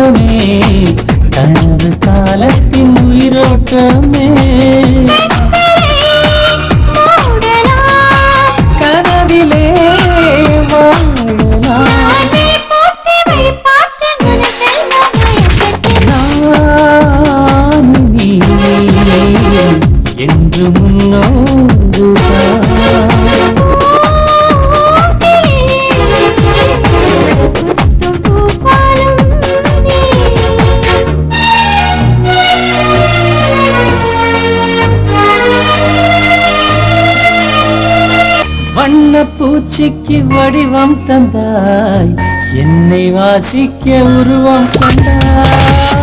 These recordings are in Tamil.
தூக்கமே கனவு காலத்தின் உயிரோட்டமே கனவிலே என்று முன்னோடுதான் வண்ண பூச்சிக்கு வடிவம் தந்தாய் என்னை வாசிக்க உருவம் கொண்டாய்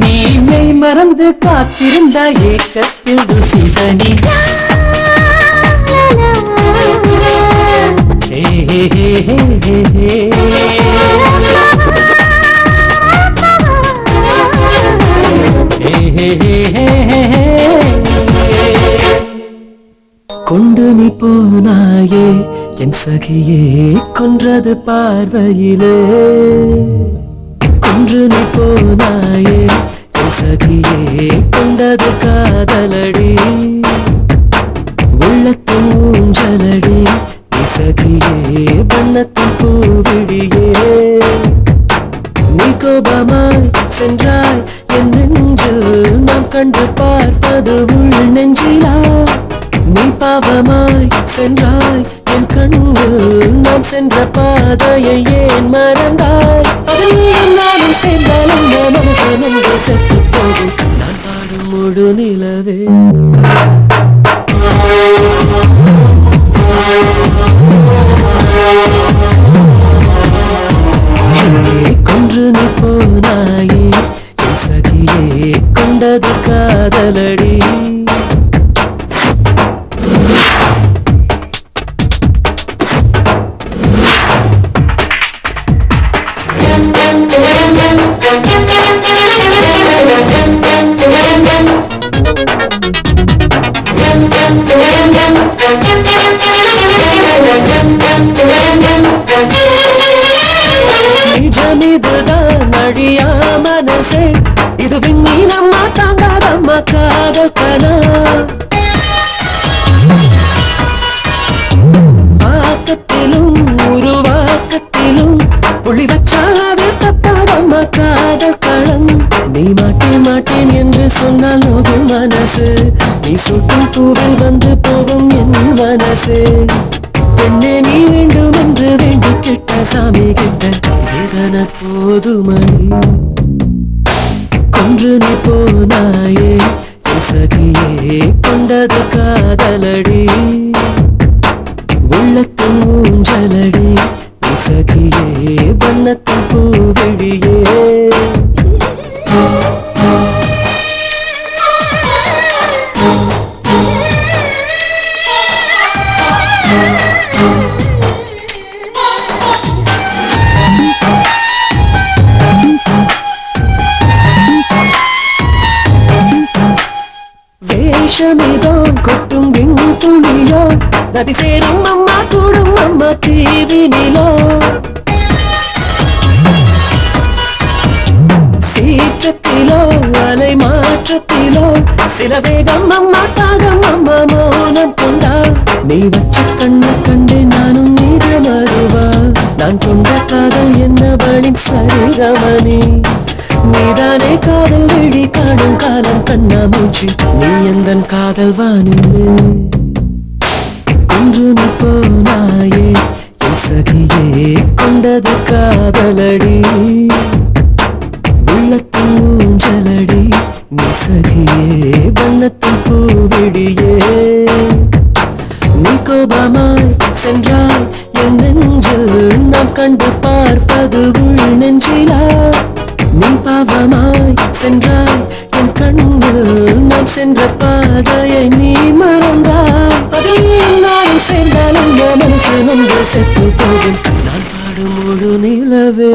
நீ மறந்து காத்திருந்த ஏக்கத்தில் ருசிதனி கொண்டு நீ போனாயே என் சகியே கொன்றது பார்வையிலே கொன்று நீ போனாயே என் சகியே கொண்டது காதலடி உள்ளத்தின் ஊஞ்சலடி சகியே வண்ணத்தின் பூவிடியே நீ கோபமாய் சென்றாய் என் நெஞ்சில் நாம் கண்டு பார்ப்பது உள் நெஞ்சிலா நீ பாவமாய் சென்றாய் என் கண்ணில் நாம் சென்ற பாதையை ஏன் மறந்தாய் அதில் நானும் சேர்ந்தாலும் மனசு நன்று செத்து போகும் நான் பாடும் முழு நிலவே கொன்று நீ போனாயே சகியே கொண்டது காதலடி நிஜமிதுதான் அழியா மனசே இது விண்ணி நம்ம தாங்காதம்மா காதல் கனா ஆக்கத்திலும் உருவாக்கத்திலும் புள்ளி வச்சாவே தப்பாதம்மா காதல் களம் நீ மாட்டேன் என்று சொன்னால் நோகும் மனசு நீ சுட்டும் பூவில் வந்து போகும் என் மனசு பெண்ணே நீ வேண்டும் என்று வேண்டி கிட்ட சாமி கிட்ட வேதன போதுமணி கொன்று நீ போனாயே சகியே கொண்டது காதலடி உள்ளத்தின் ஊஞ்சலடி சகியே வண்ணத்தின் பூவிடியே வேஷமிதோ கொட்டும் துணியோ நதி சேரும் அம்மா கூடும் அம்மா தீவினிலோ சீற்றத்திலோ அலை மாற்றத்திலோ சில வேகம் அம்மா தாகம் அம்மா மௌனம் கொண்டா நீ வச்ச கண்ண கண்டு நானும் நீத மறுவா நான் கொண்ட காதல் என்ன வழி சரிகமணி நீதானே காதல் விழி காணும் காலம் கண்ணா மூச்சு நீ எந்தன் காதல் வானிலே கொன்று நீ போனாயே என் சகியே கொண்டது காதலடி உள்ளத்தின் ஊஞ்சலடி நீ சகியே வண்ணத்தின் பூவிடியே நீ கோபமாய் சென்றாய் என் நெஞ்சில் நாம் கண்டு பார்ப்பது உள் நெஞ்சிலா நீ பாவமாய் சென்றாய் என் கண்ணில் நாம் சென்ற பாதையை நீ மறந்தாய் அதில் நானும் சேர்ந்தாலும் மனசு நன்று செத்து போகும் நான் பாடும் முழு நிலவே